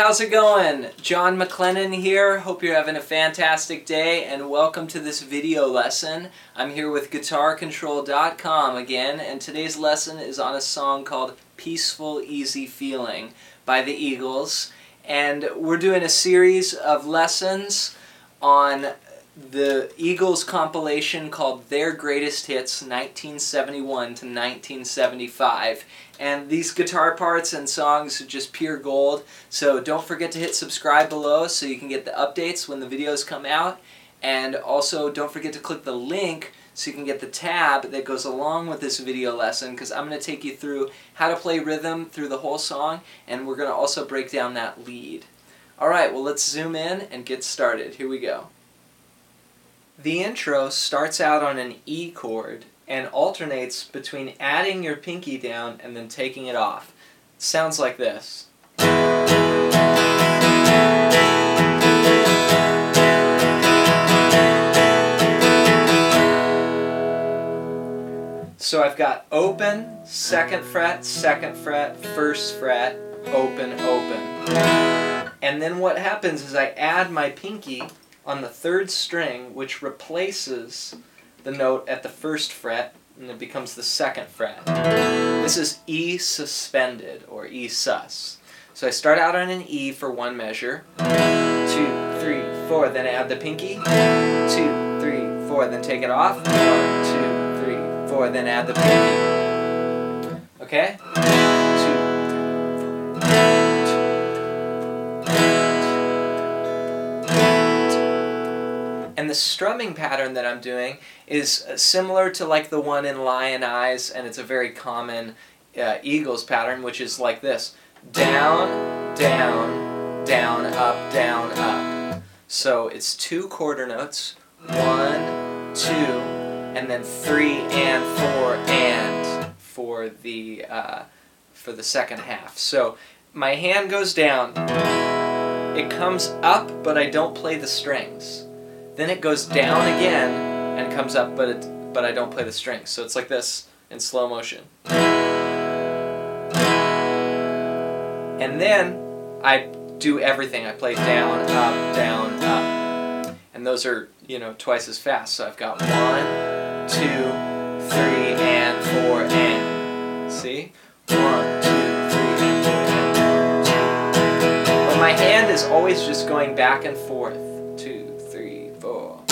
how's it going? John McLennan here. Hope you're having a fantastic day and welcome to this video lesson. I'm here with GuitarControl.com again, and today's lesson is on a song called Peaceful Easy Feeling by the Eagles. And we're doing a series of lessons on the Eagles compilation called Their Greatest Hits 1971 to 1975. And these guitar parts and songs are just pure gold, so don't forget to hit subscribe below so you can get the updates when the videos come out. And also don't forget to click the link so you can get the tab that goes along with this video lesson, because I'm going to take you through how to play rhythm through the whole song, and we're going to also break down that lead. Alright, well let's zoom in and get started. Here we go. The intro starts out on an E chord and alternates between adding your pinky down and then taking it off. It sounds like this. So I've got open, 2nd fret, 2nd fret, 1st fret, open, open. And then what happens is I add my pinky on the 3rd string, which replaces the note at the 1st fret, and it becomes the 2nd fret. This is E suspended, or E sus. So I start out on an E for one measure, 2, 3, 4, then add the pinky, 2, 3, 4, then take it off, 1, 2, 3, 4, then add the pinky. Okay? 2, 3, 4. And the strumming pattern that I'm doing is similar to like the one in Lion Eyes, and it's a very common Eagles pattern, which is like this. Down, down, down, up, down, up. So it's 2 quarter notes, 1, 2, and then 3 and 4 and for the second half. So my hand goes down, it comes up, but I don't play the strings. Then it goes down again and comes up, but I don't play the strings. So it's like this in slow motion. And then I do everything. I play down, up, and those are, you know, twice as fast. So I've got 1, 2, 3, and 4, and. See? 1, 2, 3, and 4. But my hand is always just going back and forth. 2, 3, 4.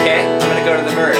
Okay, I'm going to go to the verse.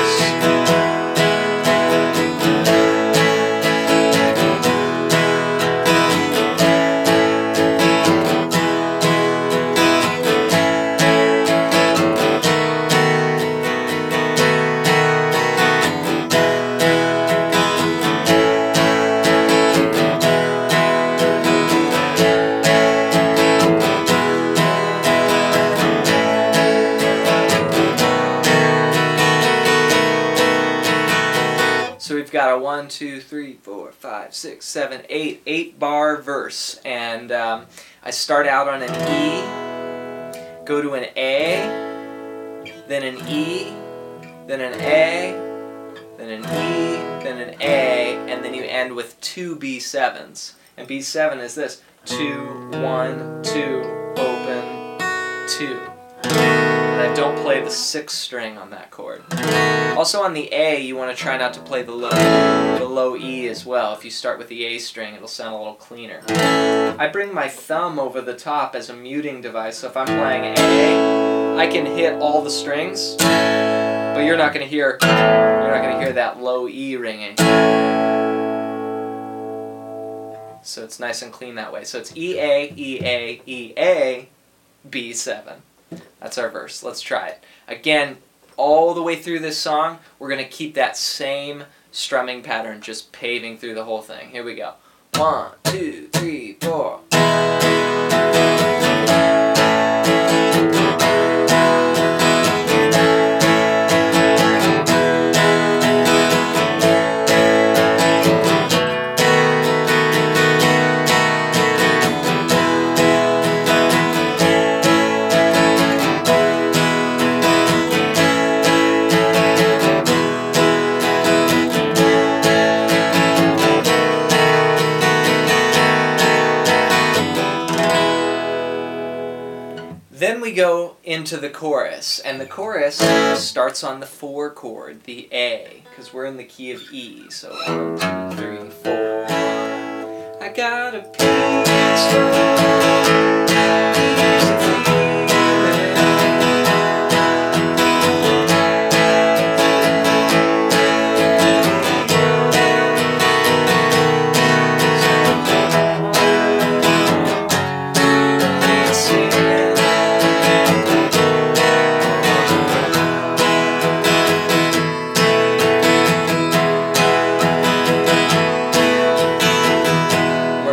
So we've got a 1, 2, 3, 4, 5, 6, 7, 8 bar verse, and I start out on an E, go to an A, then an E, then an A, then an E, then an A, and then you end with 2 B7s. And B7 is this: 2, 1, 2, open, 2. And I don't play the 6th string on that chord. Also on the A, you want to try not to play the low E as well. If you start with the A string, it'll sound a little cleaner. I bring my thumb over the top as a muting device, so if I'm playing A, I can hit all the strings, but you're not going to hear that low E ringing. So it's nice and clean that way. So it's E A, E A, E A, B7. That's our verse. Let's try it. Again, all the way through this song, we're going to keep that same strumming pattern, just paving through the whole thing. Here we go. 1, 2, 3, 4. we go into the chorus, and the chorus starts on the 4 chord, the A, because we're in the key of E. So 1, 2, 3, 4. I got a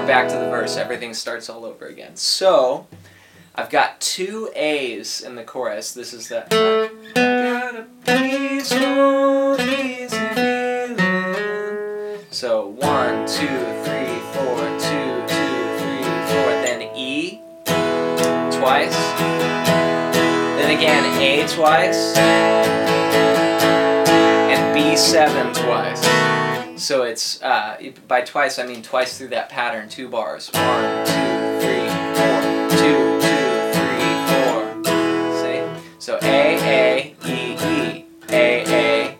back to the verse, everything starts all over again. So, I've got 2 A's in the chorus. This is the I got a peaceful, easy feeling. So 1, 2, 3, 4, 2, 2, 3, 4. Then E twice. Then again A twice. And B7 twice. So it's, by twice, I mean twice through that pattern, 2 bars. 1, 2, 3, 4. 2, 2, 3, 4. See? So A, E, E. A,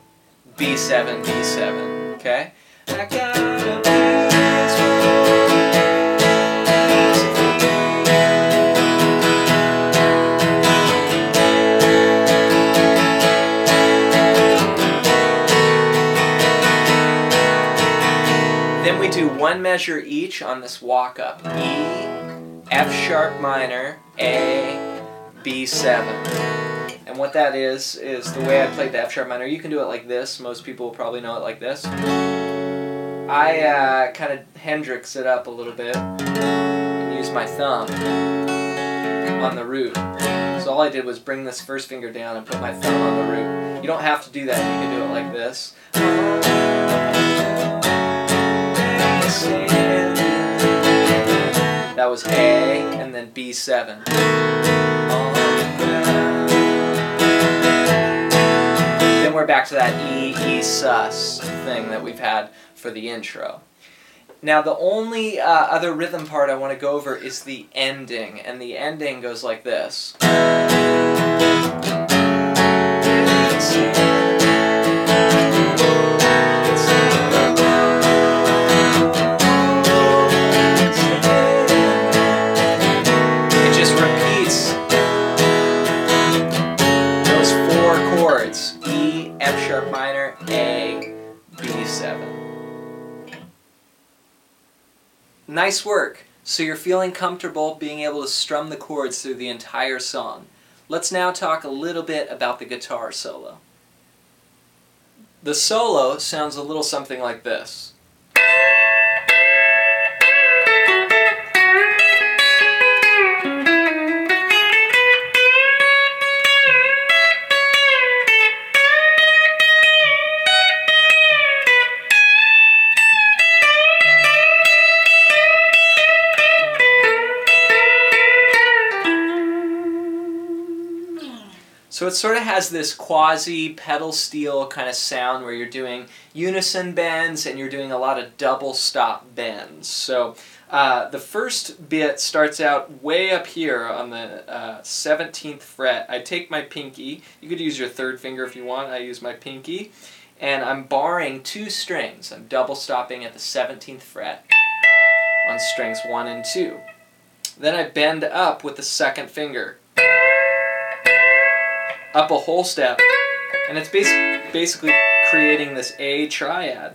B7, B7. Okay? I got a Then we do 1 measure each on this walk up. E, F sharp minor, A, B7. And what that is the way I played the F sharp minor. You can do it like this. Most people will probably know it like this. I kind of Hendrix it up a little bit and use my thumb on the root. So all I did was bring this first finger down and put my thumb on the root. You don't have to do that. You can do it like this. That was A, and then B7. Then we're back to that E sus thing that we've had for the intro. Now the only other rhythm part I want to go over is the ending, and the ending goes like this. E, F sharp minor, A, B7. Nice work. So you're feeling comfortable being able to strum the chords through the entire song. Let's now talk a little bit about the guitar solo. The solo sounds a little something like this. So it sort of has this quasi-pedal steel kind of sound where you're doing unison bends and you're doing a lot of double stop bends. So the first bit starts out way up here on the 17th fret. I take my pinky, you could use your 3rd finger if you want, I use my pinky, and I'm barring 2 strings. I'm double stopping at the 17th fret on strings 1 and 2. Then I bend up with the 2nd finger. Up a whole step, and it's basically creating this A triad.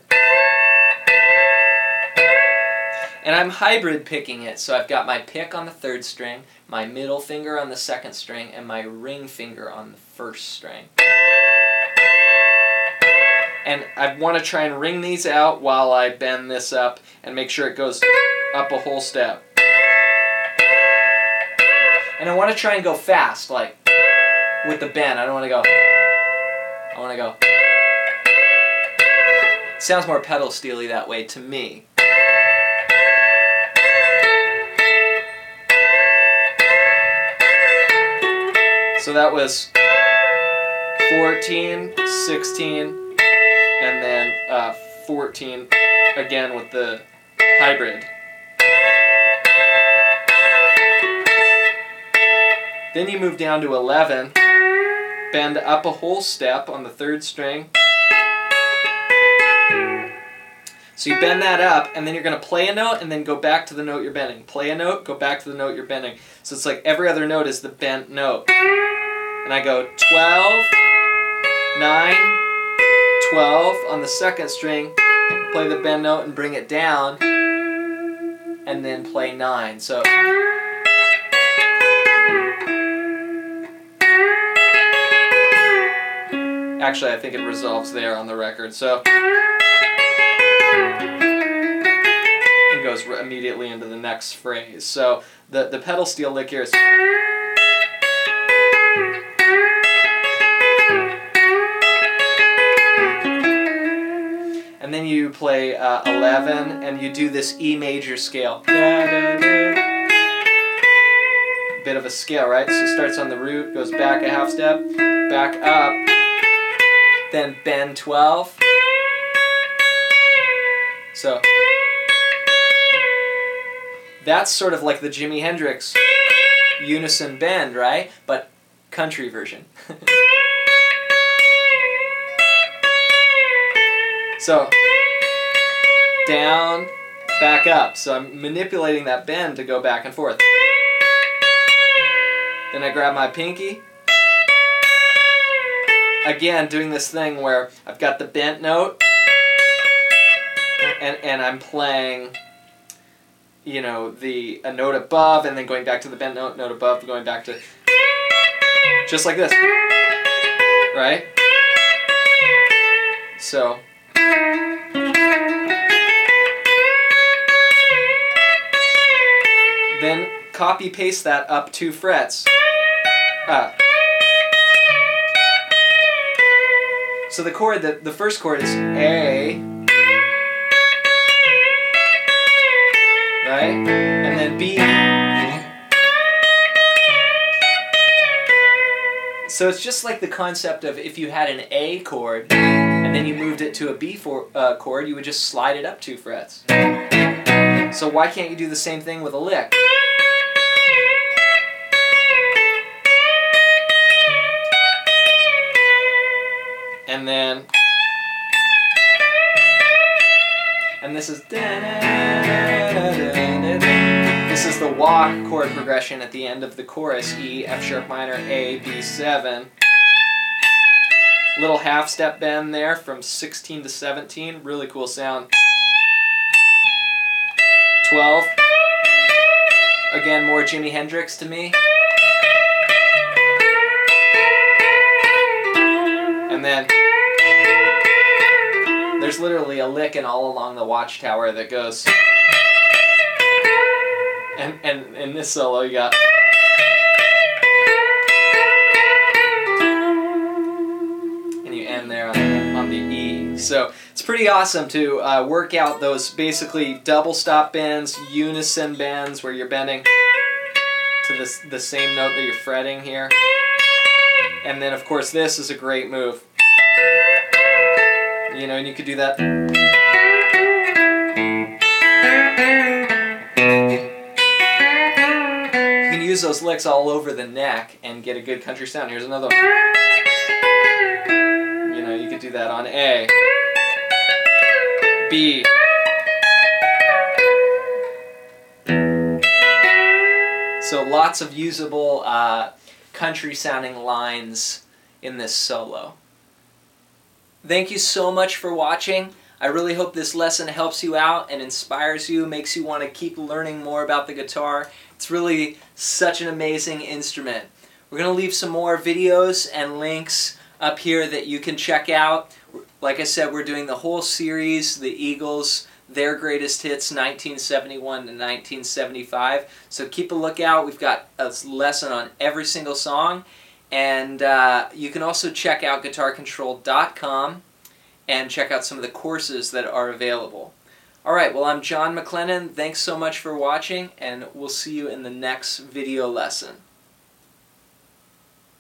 And I'm hybrid picking it, so I've got my pick on the 3rd string, my middle finger on the 2nd string, and my ring finger on the 1st string. And I want to try and ring these out while I bend this up and make sure it goes up a whole step. And I want to try and go fast, like with the bend. I don't want to go. I want to go. It sounds more pedal steely that way to me. So that was 14, 16, and then 14 again with the hybrid. Then you move down to 11, bend up a whole step on the 3rd string. So you bend that up, and then you're going to play a note and then go back to the note you're bending. Play a note, go back to the note you're bending. So it's like every other note is the bent note. And I go 12, 9, 12 on the 2nd string, play the bend note and bring it down, and then play 9. So actually I think it resolves there on the record. So it goes immediately into the next phrase. So the pedal steel lick here is, and then you play 11, and you do this E major scale. Bit of a scale, right? So it starts on the root, goes back a half step, back up, then bend 12. So that's sort of like the Jimi Hendrix unison bend, right? But country version. So down, back up. So I'm manipulating that bend to go back and forth. Then I grab my pinky. Again, doing this thing where I've got the bent note, and I'm playing, you know, a note above, and then going back to the bent note, note above, going back to, just like this, right? So then copy paste that up 2 frets. So the chord, the first chord is A, right? And then B. So it's just like the concept of if you had an A chord and then you moved it to a B chord, you would just slide it up 2 frets. So why can't you do the same thing with a lick? And then, and this is the walk chord progression at the end of the chorus. E, F sharp minor, A, B7. Little half step bend there from 16 to 17. Really cool sound. 12. Again, more Jimi Hendrix to me. And then there's literally a lick and all along the watchtower that goes. And in this solo you got. And you end there on the E. So it's pretty awesome to work out those basically double stop bends, unison bends where you're bending to the same note that you're fretting here. And then of course this is a great move. You know, and you could do that. You can use those licks all over the neck and get a good country sound. Here's another one. You know, you could do that on A, B, so lots of usable country sounding lines in this solo. Thank you so much for watching. I really hope this lesson helps you out and inspires you, makes you want to keep learning more about the guitar. It's really such an amazing instrument. We're going to leave some more videos and links up here that you can check out. Like I said, we're doing the whole series, the Eagles, their greatest hits, 1971 to 1975. So keep a lookout. We've got a lesson on every single song. And you can also check out guitarcontrol.com and check out some of the courses that are available. Alright, well, I'm John McLennan. Thanks so much for watching, and we'll see you in the next video lesson.